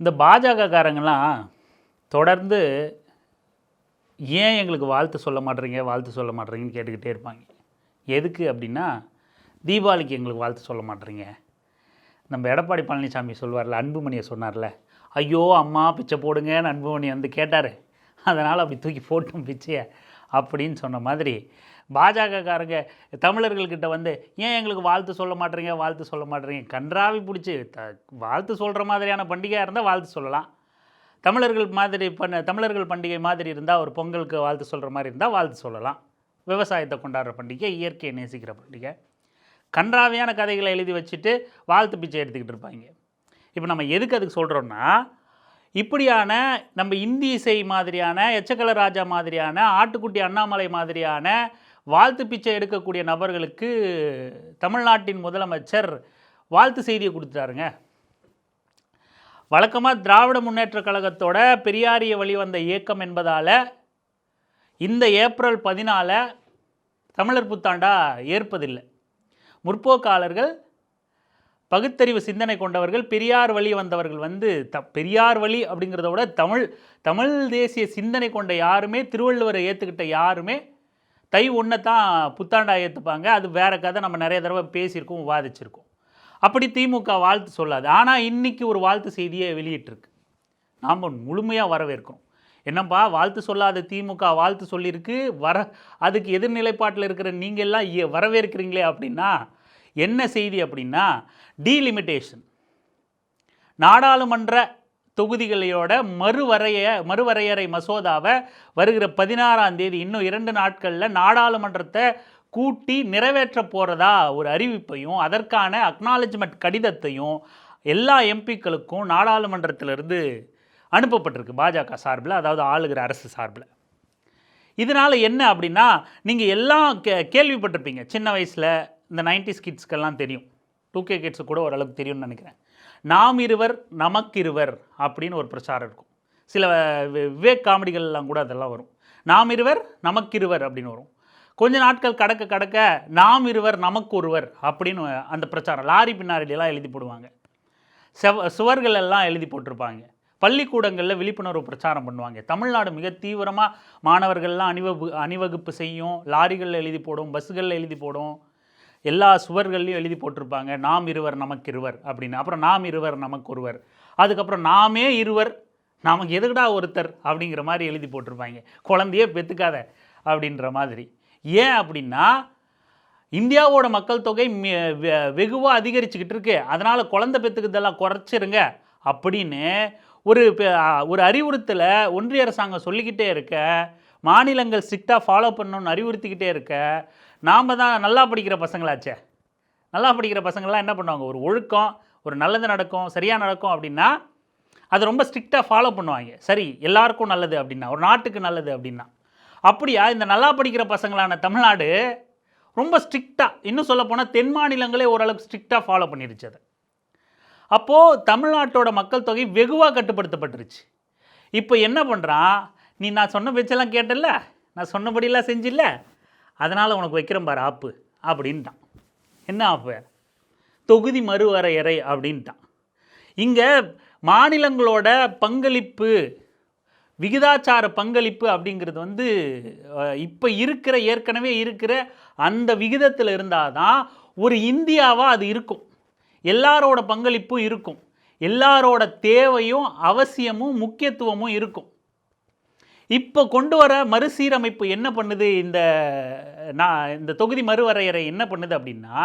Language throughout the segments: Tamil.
இந்த பாஜகக்காரங்கெல்லாம் தொடர்ந்து ஏன் எங்களுக்கு வாழ்த்து சொல்ல மாட்டேறீங்கன்னு கேட்டுக்கிட்டே இருப்பாங்க. எதுக்கு அப்படின்னா, தீபாவளிக்கு எங்களுக்கு வாழ்த்து சொல்ல மாட்டேறீங்க. நம்ம எடப்பாடி பழனிசாமி சொல்வார்ல, அன்புமணியை சொன்னார்ல, ஐயோ அம்மா பிச்சை போடுங்கன்னு அன்புமணி வந்து கேட்டார், அதனால் அப்படி தூக்கி போட்டோம் பிச்சையை அப்படின்னு சொன்ன மாதிரி, பாஜகக்காரங்க தமிழர்கள்கிட்ட வந்து ஏன் எங்களுக்கு வாழ்த்து சொல்ல மாட்டேறீங்க கன்றாவி பிடிச்சி வாழ்த்து சொல்கிற மாதிரியான பண்டிகையாக இருந்தால் வாழ்த்து சொல்லலாம். தமிழர்கள் பண்டிகை மாதிரி இருந்தால், ஒரு பொங்கலுக்கு வாழ்த்து சொல்கிற மாதிரி இருந்தால் வாழ்த்து சொல்லலாம். விவசாயத்தை கொண்டாடுற பண்டிகை, இயற்கையை நேசிக்கிற பண்டிகை. கன்றாவியான கதைகளை எழுதி வச்சுட்டு வாழ்த்து பிச்சை எடுத்துக்கிட்டு இருப்பாங்க. இப்போ நம்ம அதுக்கு சொல்கிறோன்னா, இப்படியான நம்ம இந்தி இசை மாதிரியான, எச்சக்கல ராஜா மாதிரியான, ஆட்டுக்குட்டி அண்ணாமலை மாதிரியான வாழ்த்து பிச்சை எடுக்கக்கூடிய நபர்களுக்கு தமிழ்நாட்டின் முதலமைச்சர் வாழ்த்து செய்தியை கொடுத்துட்டாருங்க. வழக்கமாக திராவிட முன்னேற்ற கழகத்தோட பெரியாரிய வழிவந்த இயக்கம் என்பதால் இந்த ஏப்ரல் 14 தமிழர் புத்தாண்டாக ஏற்பதில்லை. முற்போக்காளர்கள், பகுத்தறிவு சிந்தனை கொண்டவர்கள், பெரியார் வழி வந்தவர்கள் வந்து பெரியார் வழி அப்படிங்கிறத விட தமிழ் தேசிய சிந்தனை கொண்ட யாருமே, திருவள்ளுவரை ஏற்றுக்கிட்ட யாருமே தை 1 தான் புத்தாண்டாக ஏற்றுப்பாங்க. அது வேறு கதை, நம்ம நிறைய தடவை பேசியிருக்கோம், விவாதிச்சிருக்கோம். அப்படி திமுக வாழ்த்து சொல்லாது. ஆனால் இன்றைக்கி ஒரு வாழ்த்து செய்தியை வெளியிட்டிருக்கு. நாம் முழுமையாக வரவேற்கிறோம். என்னப்பா வாழ்த்து சொல்லாத திமுக வாழ்த்து சொல்லியிருக்கு, அதுக்கு எதிர்நிலைப்பாட்டில் இருக்கிற நீங்கள் எல்லாம் வரவேற்கிறீங்களே அப்படின்னா என்ன செய்தி அப்படின்னா, டீலிமிட்டேஷன், நாடாளுமன்ற தொகுதிகளோட மறுவரையறை மசோதாவை வருகிற 16ஆம் தேதி, இன்னும் 2 நாட்களில் நாடாளுமன்றத்தை கூட்டி நிறைவேற்ற போகிறதா ஒரு அறிவிப்பையும், அதற்கான அக்னாலஜ்மெண்ட் கடிதத்தையும் எல்லா எம்பிக்களுக்கும் நாடாளுமன்றத்திலிருந்து அனுப்பப்பட்டிருக்கு பாஜக சார்பில், அதாவது ஆளுகிற அரசு சார்பில். இதனால் என்ன அப்படின்னா, நீங்கள் எல்லாம் கேள்விப்பட்டிருப்பீங்க சின்ன வயசில். இந்த 90s கிட்ஸ்க்கெல்லாம் தெரியும், 2K கிட்ஸு கூட ஓரளவுக்கு தெரியும்னு நினைக்கிறேன். நாம் இருவர் நமக்கிருவர் அப்படின்னு ஒரு பிரச்சாரம் இருக்கும். சில விவேக் காமெடிகள்லாம் கூட அதெல்லாம் வரும். நாம் இருவர் நமக்கிருவர் அப்படின்னு வரும். கொஞ்ச நாட்கள் கடக்க நாம் இருவர் நமக்கொருவர் அப்படின்னு அந்த பிரச்சாரம் லாரி பின்னாடியெல்லாம் எழுதி போடுவாங்க. சுவர்கள் எல்லாம் எழுதி போட்டிருப்பாங்க. பள்ளிக்கூடங்களில் விழிப்புணர்வு பிரச்சாரம் பண்ணுவாங்க. தமிழ்நாடு மிக தீவிரமாக மாணவர்கள்லாம் அணிவகுப்பு செய்யும், லாரிகளில் எழுதி போடும், பஸ்ஸுகளில் எழுதி போடும், எல்லா சுவர்கள்லையும் எழுதி போட்டிருப்பாங்க நாம் இருவர் நமக்கிருவர் அப்படின்னு. அப்புறம் நாம் இருவர் நமக்கொருவர், அதுக்கப்புறம் நாமே இருவர் நமக்கு எதுக்குடா ஒருத்தர் அப்படிங்கிற மாதிரி எழுதி போட்டிருப்பாங்க. குழந்தையே பெற்றுக்காத அப்படின்ற மாதிரி. ஏன் அப்படின்னா, இந்தியாவோட மக்கள் தொகை வெகுவாக அதிகரிச்சுக்கிட்டு இருக்கு, அதனால் குழந்தை பெற்றுக்கிறதெல்லாம் குறைச்சிருங்க அப்படின்னு ஒரு அறிவுறுத்தலை ஒன்றிய அரசாங்கம் சொல்லிக்கிட்டே இருக்க, மாநிலங்கள் ஸ்ட்ரிக்டாக ஃபாலோ பண்ணணும்னு அறிவுறுத்திக்கிட்டே இருக்க, நாம் தான் நல்லா படிக்கிற பசங்களாச்சே. நல்லா படிக்கிற பசங்கள்லாம் என்ன பண்ணுவாங்க, ஒரு ஒழுக்கம், ஒரு நல்லது நடக்கும், சரியாக நடக்கும் அப்படின்னா அது ரொம்ப ஸ்ட்ரிக்டாக ஃபாலோ பண்ணுவாங்க. சரி, எல்லாருக்கும் நல்லது அப்படின்னா, ஒரு நாட்டுக்கு நல்லது அப்படின்னா. அப்படியா இந்த நல்லா படிக்கிற பசங்களான தமிழ்நாடு ரொம்ப ஸ்ட்ரிக்டாக, இன்னும் சொல்லப்போனால் தென் மாநிலங்களே ஓரளவுக்கு ஸ்ட்ரிக்டாக ஃபாலோ பண்ணிருச்சு அதை. அப்போது தமிழ்நாட்டோட மக்கள் தொகை வெகுவாக கட்டுப்படுத்தப்பட்டுருச்சு. இப்போ என்ன பண்ணுறான், நீ நான் சொன்ன பேச்செல்லாம் கேட்டல, நான் சொன்னபடியெல்லாம் செஞ்சில்ல, அதனால் உனக்கு வைக்கிறேன் பாரு ஆப்பு அப்படின்ட்டான். என்ன ஆப்பு? தொகுதி மறுவரையறை அப்படின்ட்டான். இங்கே மாநிலங்களோட பங்களிப்பு, விகிதாச்சார பங்களிப்பு அப்படிங்கிறது வந்து இப்போ ஏற்கனவே இருக்கிற அந்த விகிதத்தில் இருந்தால் தான் ஒரு இந்தியாவாக அது இருக்கும். எல்லாரோட பங்களிப்பும் இருக்கும், எல்லாரோட தேவையும் அவசியமும் முக்கியத்துவமும் இருக்கும். இப்போ கொண்டு வர மறுசீரமைப்பு என்ன பண்ணுது, இந்த தொகுதி மறுவரையறை என்ன பண்ணுது அப்படின்னா,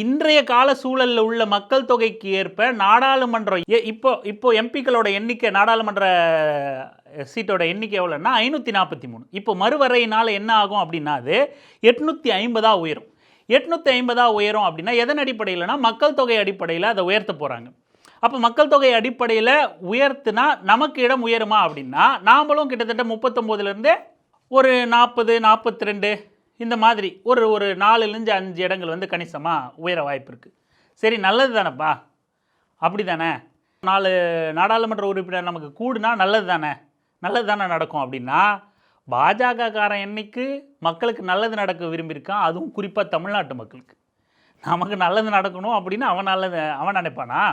இன்றைய கால சூழலில் உள்ள மக்கள் தொகைக்கு ஏற்ப நாடாளுமன்றம் இப்போ எம்பிக்களோட எண்ணிக்கை, நாடாளுமன்ற சீட்டோட எண்ணிக்கை எவ்வளோன்னா 543. இப்போ மறுவரையினால் என்ன ஆகும் அப்படின்னா, அது 850 உயரும். 850 உயரும் அப்படின்னா எதன் அடிப்படையில்னா, மக்கள் தொகை அடிப்படையில் அதை உயர்த்த போகிறாங்க. அப்போ மக்கள் தொகை அடிப்படையில் உயர்த்தினா நமக்கு இடம் உயருமா அப்படின்னா, நாமளும் கிட்டத்தட்ட 39லேருந்து ஒரு 40, 42 இந்த மாதிரி ஒரு 4லேருந்து 5 இடங்கள் வந்து கணிசமாக உயர வாய்ப்பு இருக்குது. சரி, நல்லது தானேப்பா, அப்படி தானே, 4 நாடாளுமன்ற உறுப்பினர் நமக்கு கூடுனா நல்லது தானே நடக்கும் அப்படின்னா, பாஜகக்காரன் என்னைக்கு மக்களுக்கு நல்லது நடக்க விரும்பியிருக்கான், அதுவும் குறிப்பாக தமிழ்நாட்டு மக்களுக்கு நமக்கு நல்லது நடக்கணும் அப்படின்னு அவன் நினைப்பானா?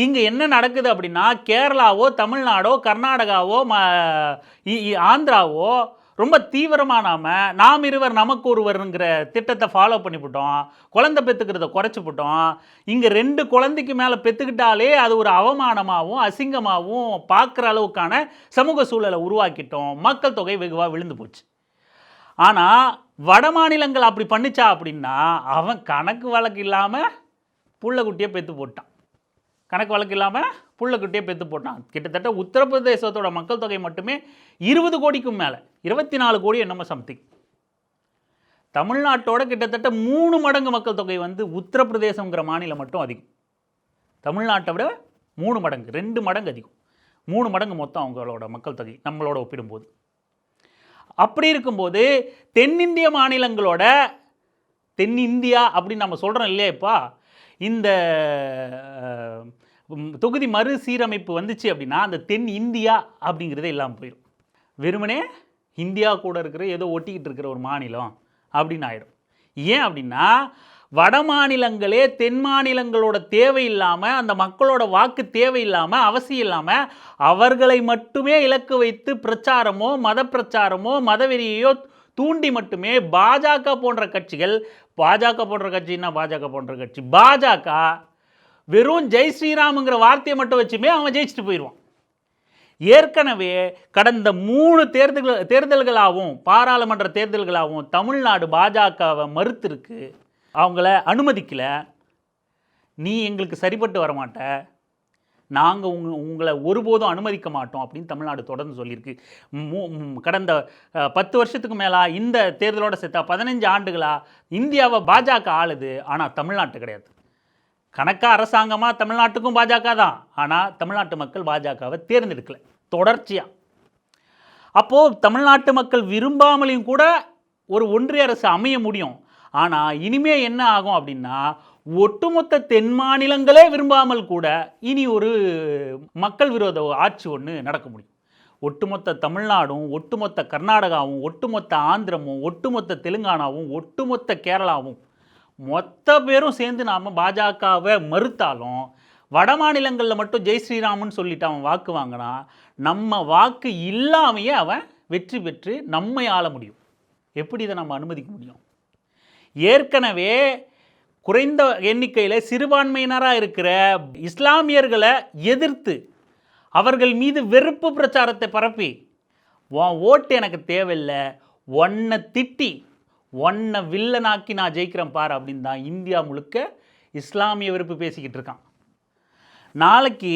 இங்கே என்ன நடக்குது அப்படின்னா, கேரளாவோ தமிழ்நாடோ கர்நாடகாவோ ஆந்திராவோ ரொம்ப தீவிரமாக நாம் இருவர் நமக்கு ஒருவருங்கிற திட்டத்தை ஃபாலோ பண்ணிவிட்டோம். குழந்தை பெற்றுக்கிறத குறைச்சிவிட்டோம். இங்கே 2 குழந்தைக்கு மேலே பெற்றுக்கிட்டாலே அது ஒரு அவமானமாகவும் அசிங்கமாகவும் பார்க்குற அளவுக்கான சமூக சூழலை உருவாக்கிட்டோம். மக்கள் தொகை வெகுவாக விழுந்து போச்சு. ஆனால் வட மாநிலங்கள் அப்படி பண்ணிச்சா அப்படின்னா, அவன் கணக்கு வழக்கு இல்லாமல் புள்ளக்குட்டியை பெற்று போட்டான். கணக்கு வழக்கு இல்லாமல் புள்ளக்குட்டியை பெற்று போட்டான். கிட்டத்தட்ட உத்தரப்பிரதேசத்தோட மக்கள் தொகை மட்டுமே 20 கோடிக்கும் மேலே, 24 கோடி என்னமோ சம்திங். தமிழ்நாட்டோட கிட்டத்தட்ட 3 மடங்கு மக்கள் தொகை வந்து உத்தரப்பிரதேசங்கிற மாநிலம் மட்டும் அதிகம். தமிழ்நாட்டை விட 3 மடங்கு, 2 மடங்கு அதிகம். 3 மடங்கு மொத்தம் அவங்களோட மக்கள் தொகை நம்மளோட ஒப்பிடும்போது. அப்படி இருக்கும்போது தென்னிந்திய மாநிலங்களோட, தென்னிந்தியா அப்படின்னு நம்ம சொல்கிறோம் இல்லையாப்பா, இந்த தொகுதி மறுசீரமைப்பு வந்துச்சு அப்படின்னா அந்த தென் இந்தியா அப்படிங்கிறதே இல்லாமல் போயிடும். வெறுமனே இந்தியா கூட இருக்கிற ஏதோ ஒட்டிக்கிட்டு இருக்கிற ஒரு மாநிலம் அப்படின்னு ஆகிடும். ஏன் அப்படின்னா, வட மாநிலங்களே தென் மாநிலங்களோட தேவை இல்லாமல், அந்த மக்களோட வாக்கு தேவை இல்லாமல், அவசியம் இல்லாமல் அவர்களை மட்டுமே இலக்கு வைத்து பிரச்சாரமோ மத பிரச்சாரமோ மதவெறியையோ தூண்டி மட்டுமே பாஜக போன்ற கட்சிகள், பாஜக போன்ற பாஜக வெறும் ஜெய் ஸ்ரீராமுங்கிற வார்த்தையை மட்டும் வச்சுமே அவன் ஜெயிச்சுட்டு போயிடுவான். ஏற்கனவே கடந்த 3 தேர்தல்களாகவும் பாராளுமன்ற தேர்தல்களாகவும் தமிழ்நாடு பாஜகவை மறுத்திருக்கு. அவங்கள அனுமதிக்கல. நீ எங்களுக்கு சரிப்பட்டு வரமாட்ட, நாங்கள் உங்களை ஒருபோதும் அனுமதிக்க மாட்டோம் அப்படின்னு தமிழ்நாடு தொடர்ந்து சொல்லியிருக்கு. கடந்த 10 வருஷத்துக்கு மேலே இந்த தேர்தலோட சேர்த்தா 15 ஆண்டுகளாக இந்தியாவை பாஜக ஆளுது. ஆனால் தமிழ்நாட்டு கிடையாது. கணக்காக அரசாங்கமாக தமிழ்நாட்டுக்கும் பாஜக தான். ஆனால் தமிழ்நாட்டு மக்கள் பாஜகவை தேர்ந்தெடுக்கலை தொடர்ச்சியாக. அப்போது தமிழ்நாட்டு மக்கள் விரும்பாமலையும் கூட ஒரு ஒன்றிய அரசு அமைய முடியும். ஆனால் இனிமே என்ன ஆகும் அப்படின்னா, ஒட்டுமொத்த தென் மாநிலங்களே விரும்பாமல் கூட இனி ஒரு மக்கள் விரோத ஆட்சி ஒன்று நடக்க முடியும். ஒட்டுமொத்த தமிழ்நாடும், ஒட்டுமொத்த கர்நாடகாவும், ஒட்டுமொத்த ஆந்திரமும், ஒட்டுமொத்த தெலுங்கானாவும், ஒட்டுமொத்த கேரளாவும், மொத்த பேரும் சேர்ந்து நாம் பாஜகவை மறுத்தாலும் வட மாநிலங்களில் மட்டும் ஜெய் ஸ்ரீராமன் சொல்லிட்டு அவன் வாக்கு வாங்கினா, நம்ம வாக்கு இல்லாமையே அவன் வெற்றி பெற்று நம்மை ஆள முடியும். எப்படி இதை நம்ம அனுமதிக்க முடியும்? ஏற்கனவே குறைந்த எண்ணிக்கையில் சிறுபான்மையினராக இருக்கிற இஸ்லாமியர்களை எதிர்த்து அவர்கள் மீது வெறுப்பு பிரச்சாரத்தை பரப்பி, உன் ஓட்டு எனக்கு தேவையில்லை, ஒன்றை திட்டி ஒன்றை வில்லனாக்கி நான் ஜெயிக்கிறேன் பார் அப்படின்னு தான் இந்தியா முழுக்க இஸ்லாமிய வெறுப்பு பேசிக்கிட்டு இருக்கான். நாளைக்கு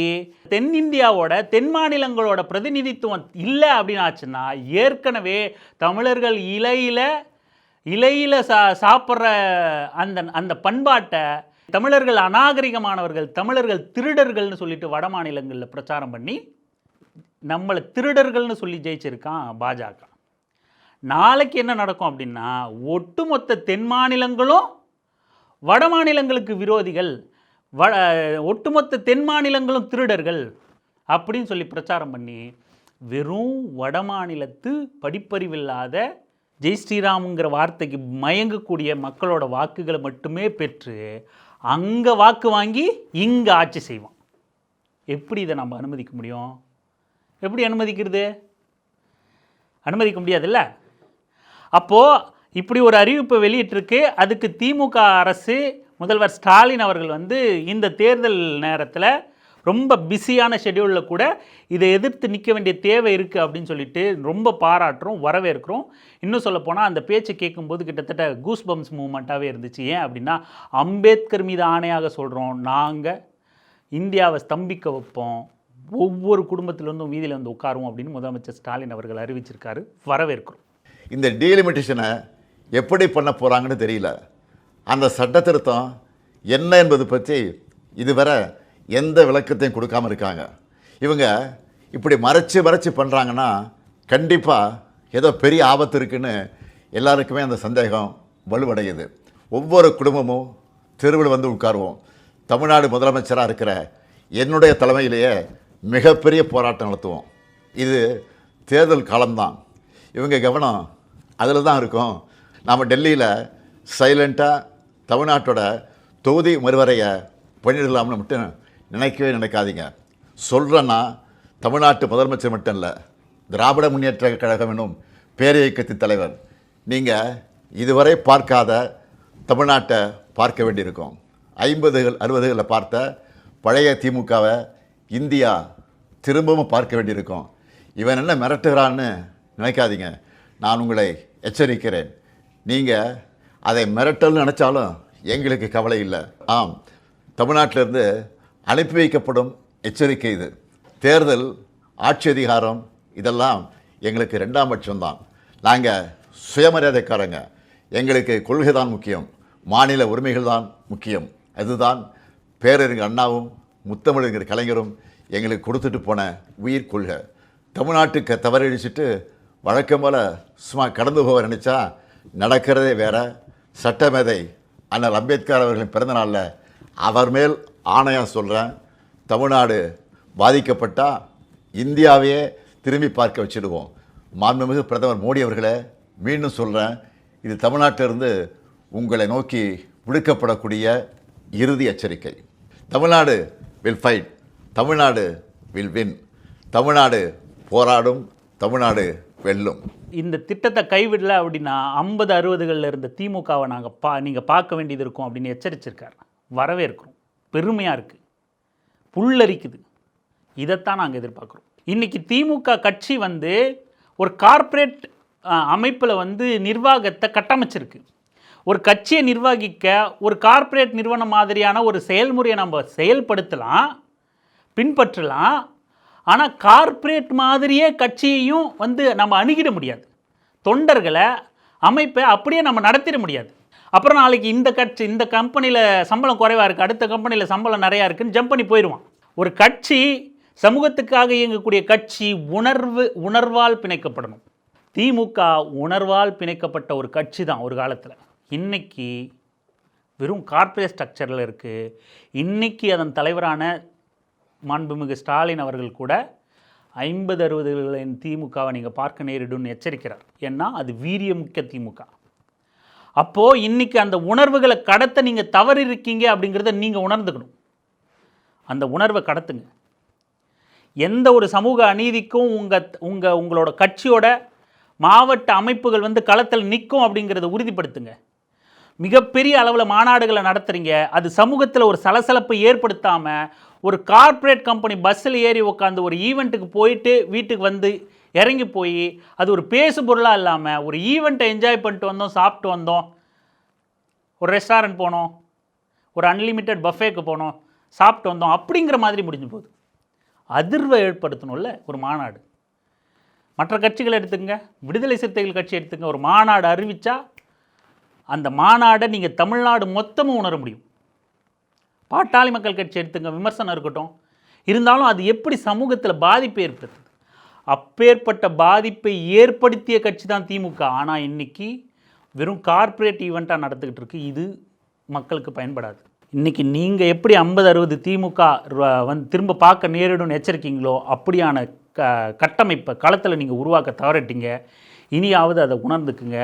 தென்னிந்தியாவோட தென் மாநிலங்களோட பிரதிநிதித்துவம் இல்லை அப்படின்னு ஆச்சுன்னா, ஏற்கனவே தமிழர்கள் இலையில் சாப்பிட்ற அந்த பண்பாட்டை தமிழர்கள் அநாகரிகமானவர்கள், தமிழர்கள் திருடர்கள்னு சொல்லிட்டு வட மாநிலங்களில் பிரச்சாரம் பண்ணி நம்மளை திருடர்கள்னு சொல்லி ஜெயிச்சிருக்கான் பாஜக. நாளைக்கு என்ன நடக்கும் அப்படின்னா, ஒட்டுமொத்த தென் மாநிலங்களும் வட மாநிலங்களுக்கு விரோதிகள், ஒட்டுமொத்த தென் மாநிலங்களும் திருடர்கள் அப்படின்னு சொல்லி பிரச்சாரம் பண்ணி வெறும் வட மாநிலத்து படிப்பறிவில்லாத ஜெய் ஸ்ரீராமுங்கிற வார்த்தைக்கு மயங்கக்கூடிய மக்களோட வாக்குகளை மட்டுமே பெற்று அங்கே வாக்கு வாங்கி இங்கே ஆட்சி செய்வான். எப்படி இதை நம்ம அனுமதிக்க முடியும்? எப்படி அனுமதிக்கிறது? அனுமதிக்க முடியாதுல்ல. அப்போது இப்படி ஒரு அறிவிப்பை வெளியிட்டிருக்கு. அதுக்கு திமுக அரசு, முதல்வர் ஸ்டாலின் அவர்கள் வந்து இந்த தேர்தல் நேரத்தில் ரொம்ப பிஸியான ஷெட்யூலில் கூட இதை எதிர்த்து நிற்க வேண்டிய தேவை இருக்குது அப்படின்னு சொல்லிட்டு ரொம்ப பாராட்டுறோம், வரவேற்கிறோம். இன்னும் சொல்லப்போனால் அந்த பேச்சை கேட்கும்போது கிட்டத்தட்ட கூஸ் பம்ஸ் மூமெண்ட்டாகவே இருந்துச்சு. ஏன் அப்படின்னா, அம்பேத்கர் மீது ஆணையாக சொல்கிறோம், நாங்கள் இந்தியாவை ஸ்தம்பிக்க வைப்போம், ஒவ்வொரு குடும்பத்திலேருந்தும் வீதியில் வந்து உட்காருவோம் அப்படின்னு முதலமைச்சர் ஸ்டாலின் அவர்கள் அறிவிச்சிருக்காரு. வரவேற்கிறோம். இந்த டீலிமிட்டேஷனை எப்படி பண்ண போகிறாங்கன்னு தெரியல. அந்த சட்ட திருத்தம் என்ன என்பது பற்றி இதுவரை எந்த விளக்கத்தையும் கொடுக்காமல் இருக்காங்க. இவங்க இப்படி மறைச்சி பண்ணுறாங்கன்னா கண்டிப்பாக ஏதோ பெரிய ஆபத்து இருக்குன்னு எல்லாருக்குமே அந்த சந்தேகம் வலுவடையுது. ஒவ்வொரு குடும்பமும் தெருவில் வந்து உட்காருவோம். தமிழ்நாடு முதலமைச்சராக இருக்கிற என்னுடைய தலைமையிலேயே மிகப்பெரிய போராட்டம் நடத்துவோம். இது தேர்தல் காலம்தான். இவங்க கவனம் அதில் தான் இருக்கும். நாம் டெல்லியில் சைலண்ட்டாக தமிழ்நாட்டோட தொகுதி மறுவரையை பண்ணிடலாம்னு மட்டும் நினைக்கவே நினைக்காதீங்க. சொல்கிறேன்னா தமிழ்நாட்டு முதலமைச்சர் மட்டும் இல்லை, திராவிட முன்னேற்ற கழகம் என்னும் பேரியக்கத்தின் தலைவர். நீங்கள் இதுவரை பார்க்காத தமிழ்நாட்டை பார்க்க வேண்டியிருக்கும். 50கள் 60களில் பார்த்த பழைய திமுகவை இந்தியா திரும்பவும் பார்க்க வேண்டியிருக்கும். இவன் என்ன மிரட்டுகிறான்னு நினைக்காதீங்க. நான் உங்களை எச்சரிக்கிறேன். நீங்கள் அதை மிரட்டல்னு நினச்சாலும் எங்களுக்கு கவலை இல்லை. ஆம், தமிழ்நாட்டிலிருந்து அனுப்பி வைக்கப்படும் எச்சரிக்கை இது. தேர்தல், ஆட்சி அதிகாரம் இதெல்லாம் எங்களுக்கு 2ஆம் பட்சம்தான். நாங்கள் சுயமரியாதைக்காரங்க. எங்களுக்கு கொள்கை தான் முக்கியம், மாநில உரிமைகள் தான் முக்கியம். அதுதான் பேரறிஞர் அண்ணாவும் முத்தமிழறிஞர் கலைஞரும் எங்களுக்கு கொடுத்துட்டு போன உயிர் கொள்கை. தமிழ்நாட்டுக்கு தவறடிச்சிட்டு வழக்கம் போல் சும்மா கடந்து போக நினச்சா நடக்கிறதே வேற. சட்டமேதை அண்ணல் அம்பேத்கர் அவர்களின் பிறந்தநாளில் அவர் மேல் ஆணையம் சொல்கிறேன், தமிழ்நாடு பாதிக்கப்பட்டால் இந்தியாவையே திரும்பி பார்க்க வச்சுடுவோம். மாண்புமிகு பிரதமர் மோடி அவர்களே, மீண்டும் சொல்கிறேன், இது தமிழ்நாட்டிலிருந்து உங்களை நோக்கி விடுக்கப்படக்கூடிய இறுதி எச்சரிக்கை. Tamil Nadu will fight, Tamil Nadu will win. Tamil Nadu போராடும், தமிழ்நாடு வெல்லும். இந்த திட்டத்தை கைவிடல அப்படின்னா 50-60களில் இருந்த திமுகவை நீங்கள் பார்க்க வேண்டியது இருக்கும் அப்படின்னு எச்சரிச்சிருக்கார். வரவேற்கிறோம், பெருமையாக இருக்குது, புல்லரிக்குது. இதைத்தான் நாங்கள் எதிர்பார்க்குறோம். இன்றைக்கி திமுக கட்சி ஒரு கார்ப்பரேட் அமைப்பில் நிர்வாகத்தை கட்டமைச்சிருக்கு. ஒரு கட்சியை நிர்வகிக்க ஒரு கார்ப்பரேட் நிறுவனம் மாதிரியான ஒரு செயல்முறையை நம்ம செயல்படுத்தலாம், பின்பற்றலாம். ஆனால் கார்ப்பரேட் மாதிரியே கட்சியையும் நம்ம அணுகிட முடியாது. தொண்டர்களை, அமைப்பை அப்படியே நம்ம நடத்திட முடியாது. அப்புறம் நாளைக்கு இந்த கம்பெனியில் சம்பளம் குறைவாக இருக்குது, அடுத்த கம்பெனியில் சம்பளம் நிறையா இருக்குன்னு ஜம்ப் பண்ணி போயிடுவான். ஒரு கட்சி, சமூகத்துக்காக இயங்கக்கூடிய கட்சி உணர்வால் பிணைக்கப்படணும். திமுக உணர்வால் பிணைக்கப்பட்ட ஒரு கட்சி தான் ஒரு காலத்தில். இன்றைக்கி வெறும் கார்ப்பரேட் ஸ்ட்ரக்சரில் இருக்குது. இன்றைக்கி அதன் தலைவரான மாண்புமிகு ஸ்டாலின் அவர்கள் கூட 50-60களின் திமுகவை நீங்கள் பார்க்க நேரிடும்னு எச்சரிக்கிறார். ஏன்னா அது வீரியமிக்க திமுக. அப்போது இன்றைக்கி அந்த உணர்வுகளை கடத்த நீங்கள் தவறு இருக்கீங்க அப்படிங்கிறத நீங்கள் உணர்ந்துக்கணும். அந்த உணர்வை கடத்துங்க. எந்த ஒரு சமூக அநீதிக்கும் உங்களோட கட்சியோட மாவட்ட அமைப்புகள் களத்தில் நிற்கும் அப்படிங்கிறத உறுதிப்படுத்துங்க. மிகப்பெரிய அளவில் மாநாடுகளை நடத்துகிறீங்க, அது சமூகத்தில் ஒரு சலசலப்பை ஏற்படுத்தாமல் ஒரு கார்ப்பரேட் கம்பெனி பஸ்ஸில் ஏறி உட்காந்து ஒரு ஈவெண்ட்டுக்கு போயிட்டு வீட்டுக்கு இறங்கி போய் அது ஒரு பேசு பொருளாக இல்லாமல் ஒரு ஈவெண்ட்டை என்ஜாய் பண்ணிட்டு வந்தோம், சாப்பிட்டு வந்தோம், ஒரு ரெஸ்டாரண்ட் போனோம், ஒரு அன்லிமிட்டெட் பஃபேக்கு போனோம், சாப்பிட்டு வந்தோம் அப்படிங்கிற மாதிரி முடிஞ்சு போகுது. அதிர்வை ஏற்படுத்தணும்ல ஒரு மாநாடு. மற்ற கட்சிகளை எடுத்துங்க, விடுதலை சிறுத்தைகள் கட்சி எடுத்துங்க, ஒரு மாநாடு அறிவித்தா அந்த மாநாடை நீங்கள் தமிழ்நாடு மொத்தமும் உணர முடியும். பாட்டாளி மக்கள் கட்சி எடுத்துங்க, விமர்சனம் இருக்கட்டும், இருந்தாலும் அது எப்படி சமூகத்தில் பாதிப்பை ஏற்படுத்துது. அப்பேற்பட்ட பாதிப்பை ஏற்படுத்திய கட்சி தான் திமுக. ஆனால் இன்றைக்கி வெறும் கார்ப்பரேட் ஈவெண்ட்டாக நடந்துக்கிட்டு இருக்கு. இது மக்களுக்கு பயன்படாது. இன்றைக்கி நீங்கள் எப்படி 50-60 திமுக திரும்ப பார்க்க நேரிடும்னு எச்சரிக்கீங்களோ அப்படியான கட்டமைப்பை களத்தில் நீங்கள் உருவாக்க தவறிட்டீங்க. இனியாவது அதை உணர்ந்துக்குங்க.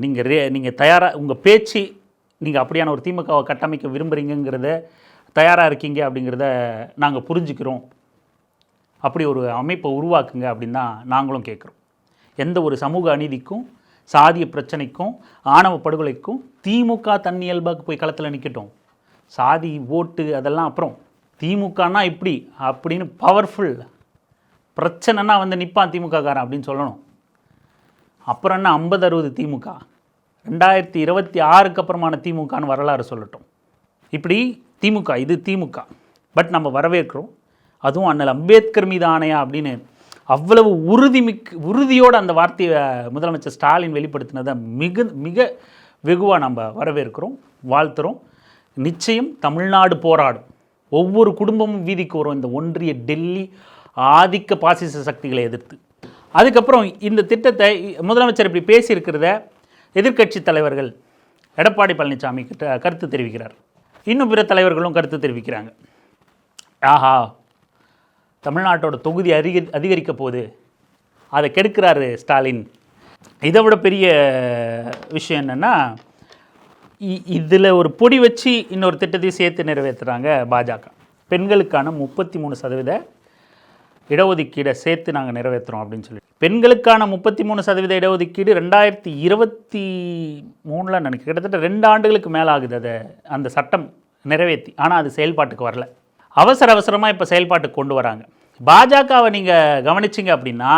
நீங்கள் தயாராக, உங்கள் பேச்சு, நீங்கள் அப்படியான ஒரு திமுகவை கட்டமைக்க விரும்புகிறீங்கிறத, தயாராக இருக்கீங்க அப்படிங்கிறத நாங்கள் புரிஞ்சுக்கிறோம். அப்படி ஒரு அமைப்பை உருவாக்குங்க அப்படின்னு தான் நாங்களும் கேட்குறோம். எந்த ஒரு சமூக அநீதிக்கும், சாதிய பிரச்சனைக்கும், ஆணவ படுகொலைக்கும் திமுக தன்னியல்பாக போய் களத்தில் நிற்கட்டும். சாதி ஓட்டு அதெல்லாம் அப்புறம். திமுகனா இப்படி அப்படின்னு பவர்ஃபுல் பிரச்சனைனா நிற்பான் திமுககாரன் அப்படின்னு சொல்லணும். அப்புறம் என்ன 50-60 திமுக, 2026க்கு அப்புறமான திமுகன்னு வரலாறு சொல்லட்டும். இப்படி திமுக, இது திமுக. பட் நம்ம வரவேற்கிறோம். அதுவும் அண்ணல் அம்பேத்கர் மீது ஆணையா அப்படின்னு அவ்வளவு உறுதியோடு அந்த வார்த்தையை முதலமைச்சர் ஸ்டாலின் வெளிப்படுத்தினதை மிக வெகுவாக நம்ம வரவேற்கிறோம், வாழ்த்துறோம். நிச்சயம் தமிழ்நாடு போராடும். ஒவ்வொரு குடும்பமும் வீதிக்கு வரும் இந்த ஒன்றிய டெல்லி ஆதிக்க பாசிச சக்திகளை எதிர்த்து. அதுக்கப்புறம் இந்த திட்டத்தை முதலமைச்சர் இப்படி பேசியிருக்கிறத எதிர்க்கட்சி தலைவர்கள் எடப்பாடி பழனிசாமி கிட்ட கருத்து தெரிவிக்கிறார். இன்னும் பிற தலைவர்களும் கருத்து தெரிவிக்கிறாங்க. ஆஹா, தமிழ்நாட்டோட தொகுதி அதிகரிக்க போகுது, அதை கெடுக்கிறாரு ஸ்டாலின். இதை விட பெரிய விஷயம் என்னென்னா, இதில் ஒரு பொடி வச்சு இன்னொரு திட்டத்தையும் சேர்த்து நிறைவேற்றுறாங்க பாஜக. பெண்களுக்கான 33% இடஒதுக்கீடை சேர்த்து நாங்கள் நிறைவேற்றுறோம் அப்படின்னு சொல்லி. பெண்களுக்கான 33% இடஒதுக்கீடு 2023 நினைக்கிறேன், கிட்டத்தட்ட 2 ஆண்டுகளுக்கு மேலே ஆகுது அதை அந்த சட்டம் நிறைவேற்றி. ஆனால் அது செயல்பாட்டுக்கு வரல. அவசரமாக இப்போ செயல்பாட்டுக்கு கொண்டு வராங்க. பாஜகவை நீங்கள் கவனிச்சிங்க அப்படின்னா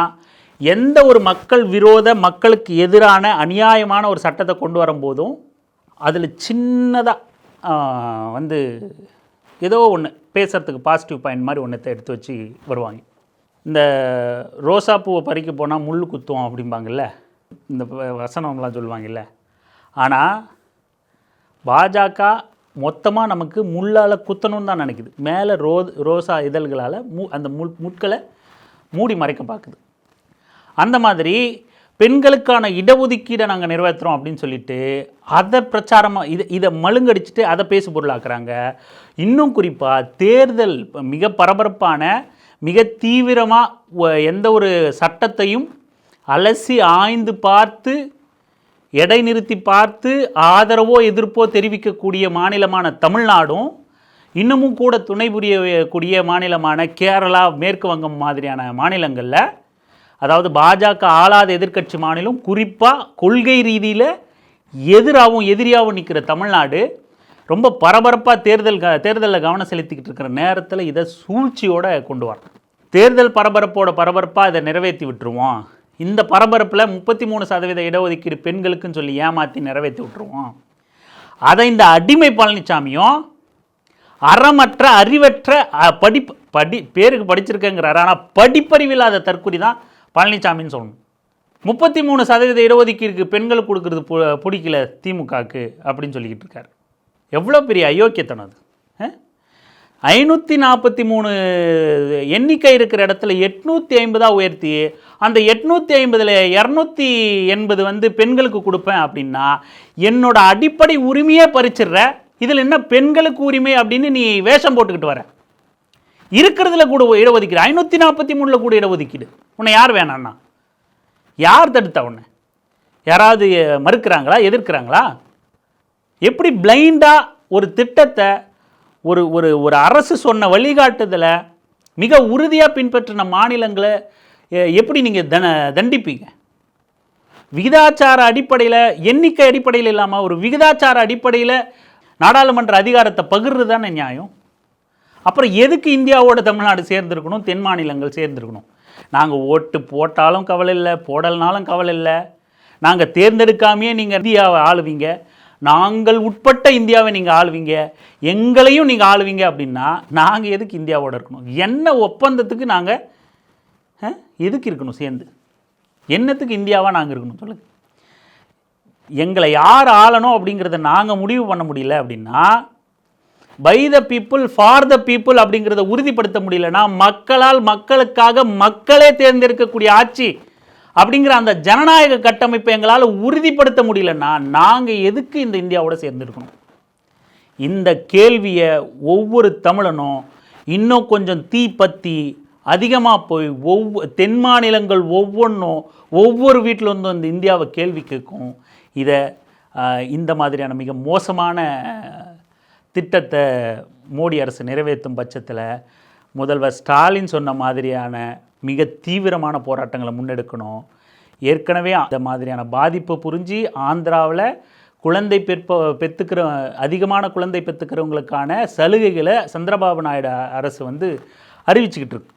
எந்த ஒரு மக்கள் விரோத, மக்களுக்கு எதிரான அநியாயமான ஒரு சட்டத்தை கொண்டு வரும்போதும் அதில் சின்னதாக வந்து ஏதோ ஒன்று பேசுகிறதுக்கு பாசிட்டிவ் பாயிண்ட் மாதிரி ஒன்றத்தை எடுத்து வச்சு வருவாங்க. இந்த ரோசா பூவை பறிக்க போனால் முள் குத்துவோம் அப்படிம்பாங்கல்ல, இந்த வசனம்லாம் சொல்லுவாங்கல்ல. ஆனால் பாஜக மொத்தமாக நமக்கு முள்ளால் குத்தணும்னு தான் நினைக்குது. மேலே ரோசா இதழ்களால் அந்த முட்களை மூடி மறைக்க பார்க்குது. அந்த மாதிரி பெண்களுக்கான இடஒதுக்கீடை நாங்கள் நிறைவேற்றுறோம் அப்படின்னு சொல்லிட்டு அதை பிரச்சாரமாக இதை மழுங்கடிச்சிட்டு அதை பேசு பொருளாக்குறாங்க. இன்னும் குறிப்பாக தேர்தல் மிக பரபரப்பான, மிக தீவிரமாக எந்த ஒரு சட்டத்தையும் அலசி ஆய்ந்து பார்த்து, இடைநிறுத்தி பார்த்து, ஆதரவோ எதிர்ப்போ தெரிவிக்கக்கூடிய மாநிலமான தமிழ்நாடும், இன்னமும் கூட துணை புரியக்கூடிய மாநிலமான கேரளா, மேற்கு வங்கம் மாதிரியான மாநிலங்களில், அதாவது பாஜக ஆளாத எதிர்க்கட்சி மாநிலம், குறிப்பாக கொள்கை ரீதியில் எதிரியாகவும் நிற்கிற தமிழ்நாடு ரொம்ப பரபரப்பாக தேர்தலில் கவனம் செலுத்திக்கிட்டு இருக்கிற நேரத்தில் இதை சூழ்ச்சியோடு கொண்டு வரணும். தேர்தல் பரபரப்பாக இதை நிறைவேற்றி விட்டுருவோம். இந்த பரபரப்பில் 33% இடஒதுக்கீடு பெண்களுக்குன்னு சொல்லி ஏமாற்றி நிறைவேற்றி விட்டுருவோம். அதை இந்த அடிமை பழனிசாமியும் அறமற்ற, அறிவற்ற, பேருக்கு படிச்சிருக்கேங்கிறார், ஆனால் படிப்பறிவில்லாத தற்குறி தான் பழனிசாமின்னு சொல்லணும். 33% இடஒதுக்கீடுக்கு பெண்களுக்கு கொடுக்குறது பிடிக்கல திமுகக்கு அப்படின்னு சொல்லிக்கிட்டு இருக்காரு. எவ்வளோ பெரிய அயோக்கியத்தனம் அது! 543 எண்ணிக்கை இருக்கிற இடத்துல 850 உயர்த்தி, அந்த 850ல் 280 வந்து பெண்களுக்கு கொடுப்பேன் அப்படின்னா என்னோட அடிப்படை உரிமையே பறிச்சிடுற. இதில் என்ன பெண்களுக்கு உரிமை அப்படின்னு நீ வேஷம் போட்டுக்கிட்டு வர. இருக்கிறதுல கூட இடஒதுக்கீடு 543 கூட இடஒதுக்கீடு. உன்னை யார் வேணான்னா? யார் தடுத்தா உன்னை? யாராவது மறுக்கிறாங்களா, எதிர்க்கிறாங்களா? எப்படி பிளைண்டாக ஒரு திட்டத்தை ஒரு ஒரு ஒரு அரசு சொன்ன வழிகாட்டுதலை மிக உறுதியாக பின்பற்றின மாநிலங்களை எப்படி நீங்கள் தண்டிப்பீங்க? விகிதாச்சார அடிப்படையில், எண்ணிக்கை அடிப்படையில் இல்லாமல் ஒரு விகிதாச்சார அடிப்படையில் நாடாளுமன்ற அதிகாரத்தை பகிர்றது தானே நியாயம். அப்புறம் எதுக்கு இந்தியாவோட தமிழ்நாடு சேர்ந்துருக்கணும், தென் மாநிலங்கள் சேர்ந்துருக்கணும்? நாங்கள் ஓட்டு போட்டாலும் கவலை இல்லை, போடலனாலும் கவலை இல்லை, நாங்கள் தேர்ந்தெடுக்காமையே நீங்கள் இந்தியாவை ஆளுவீங்க, நாங்கள் உட்பட்ட இந்தியாவை நீங்கள் ஆளுவீங்க, எங்களையும் நீங்கள் ஆளுவீங்க அப்படின்னா நாங்கள் எதுக்கு இந்தியாவோடு இருக்கணும்? என்ன ஒப்பந்தத்துக்கு நாங்கள் எதுக்கு இருக்கணும் சேர்ந்து? என்னத்துக்கு இந்தியாவாக நாங்கள் இருக்கணும் சொல்லுங்கள். எங்களை யார் ஆளணும் அப்படிங்கிறத நாங்கள் முடிவு பண்ண முடியல அப்படின்னா, by the people for the people அப்படிங்கிறத உறுதிப்படுத்த முடியலன்னா, மக்களால் மக்களுக்காக மக்களே தேர்ந்தெடுக்கக்கூடிய ஆட்சி அப்படிங்கிற அந்த ஜனநாயக கட்டமைப்பை எங்களால் உறுதிப்படுத்த முடியலன்னா நாங்கள் எதுக்கு இந்த இந்தியாவோட சேர்ந்துருக்கணும்? இந்த கேள்வியை ஒவ்வொரு தமிழனும் இன்னும் கொஞ்சம் தீப்பத்தி அதிகமாக போய் தென் மாநிலங்கள் ஒவ்வொன்றும் ஒவ்வொரு வீட்டில் வந்து அந்த இந்தியாவை கேள்வி கேட்கும். இதை இந்த மாதிரியான மிக மோசமான திட்டத்தை மோடி அரசு நிறைவேற்றும் பட்சத்தில் முதல்வர் ஸ்டாலின் சொன்ன மாதிரியான மிக தீவிரமான போராட்டங்களை முன்னெடுக்கணும். ஏற்கனவே அந்த மாதிரியான பாதிப்பு புரிஞ்சு ஆந்திராவில் குழந்தை அதிகமான குழந்தை பெற்றுக்கிறவங்களுக்கான சலுகைகளை சந்திரபாபு நாயுடு அரசு வந்து அறிவிச்சுக்கிட்டு இருக்கு.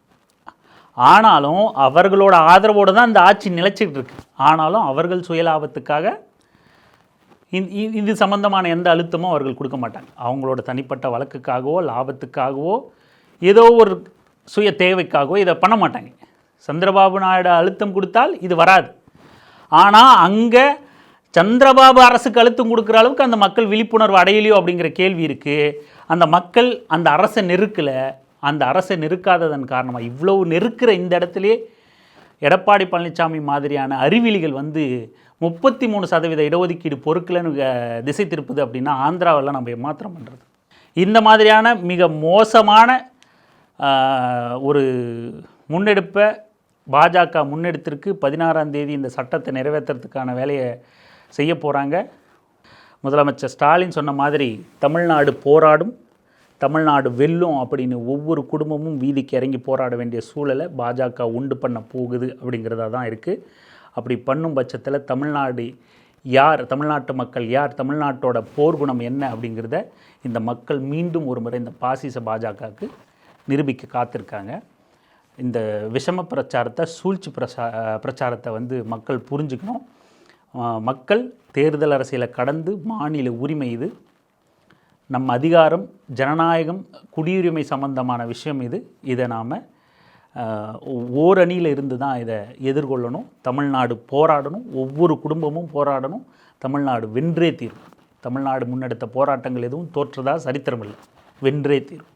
ஆனாலும் அவர்களோட ஆதரவோடு தான் இந்த ஆட்சி நிலைச்சிக்கிட்டு இருக்கு. ஆனாலும் அவர்கள் சுயலாபத்துக்காக இது சம்பந்தமான எந்த அழுத்தமும் அவர்கள் கொடுக்க மாட்டாங்க. அவங்களோட தனிப்பட்ட வழக்குக்காகவோ லாபத்துக்காகவோ ஏதோ ஒரு சுய தேவைக்காகவோ இதை பண்ண மாட்டாங்க. சந்திரபாபு நாயுடு அழுத்தம் கொடுத்தால் இது வராது. ஆனால் அங்கே சந்திரபாபு அரசுக்கு அழுத்தம் கொடுக்குற அளவுக்கு அந்த மக்கள் விழிப்புணர்வு அடையலையோ அப்படிங்கிற கேள்வி இருக்குது. அந்த மக்கள் அந்த அரசை நெருக்கலை. அந்த அரசை நெருக்காததன் காரணமாக இவ்வளவு நெருக்கிற இந்த இடத்துலே எடப்பாடி பழனிசாமி மாதிரியான அறிவிலிகள் வந்து 33% இடஒதுக்கீடு பொறுக்கலன்னு திசை திருப்புது அப்படின்னா ஆந்திராவெல்லாம் நம்ம ஏமாத்திரம் பண்ணுறது. இந்த மாதிரியான மிக மோசமான ஒரு முன்னெடுப்பை பாஜக முன்னெடுத்திருக்கு. 16ஆம் தேதி இந்த சட்டத்தை நிறைவேற்றுறதுக்கான வேலையை செய்ய போகிறாங்க. முதலமைச்சர் ஸ்டாலின் சொன்ன மாதிரி தமிழ்நாடு போராடும், தமிழ்நாடு வெல்லும் அப்படின்னு ஒவ்வொரு குடும்பமும் வீதிக்கு இறங்கி போராட வேண்டிய சூழலை பாஜக உண்டு பண்ண போகுது அப்படிங்கிறதா தான் இருக்குது. அப்படி பண்ணும் பட்சத்தில் தமிழ்நாடு யார், தமிழ்நாட்டு மக்கள் யார், தமிழ்நாட்டோட போர்க்குணம் என்ன அப்படிங்கிறத இந்த மக்கள் மீண்டும் ஒரு முறை இந்த பாசிச பாஜகவுக்கு நிரூபிக்க காத்திருக்காங்க. இந்த விஷம பிரச்சாரத்தை, சூழ்ச்சி பிரச்சாரத்தை வந்து மக்கள் புரிஞ்சுக்கணும். மக்கள் தேர்தல் அரசியலை கடந்து மாநில உரிமை இது, நம்ம அதிகாரம், ஜனநாயகம், குடியுரிமை சம்பந்தமான விஷயம் இது. இதை நாம் ஓரணியில் இருந்து தான் இதை எதிர்கொள்ளணும். தமிழ்நாடு போராடணும், ஒவ்வொரு குடும்பமும் போராடணும். தமிழ்நாடு வென்றே தீரும். தமிழ்நாடு முன்னெடுத்த போராட்டங்கள் எதுவும் தோற்றதா சரித்திரமில்லை, வென்றே தீரும்.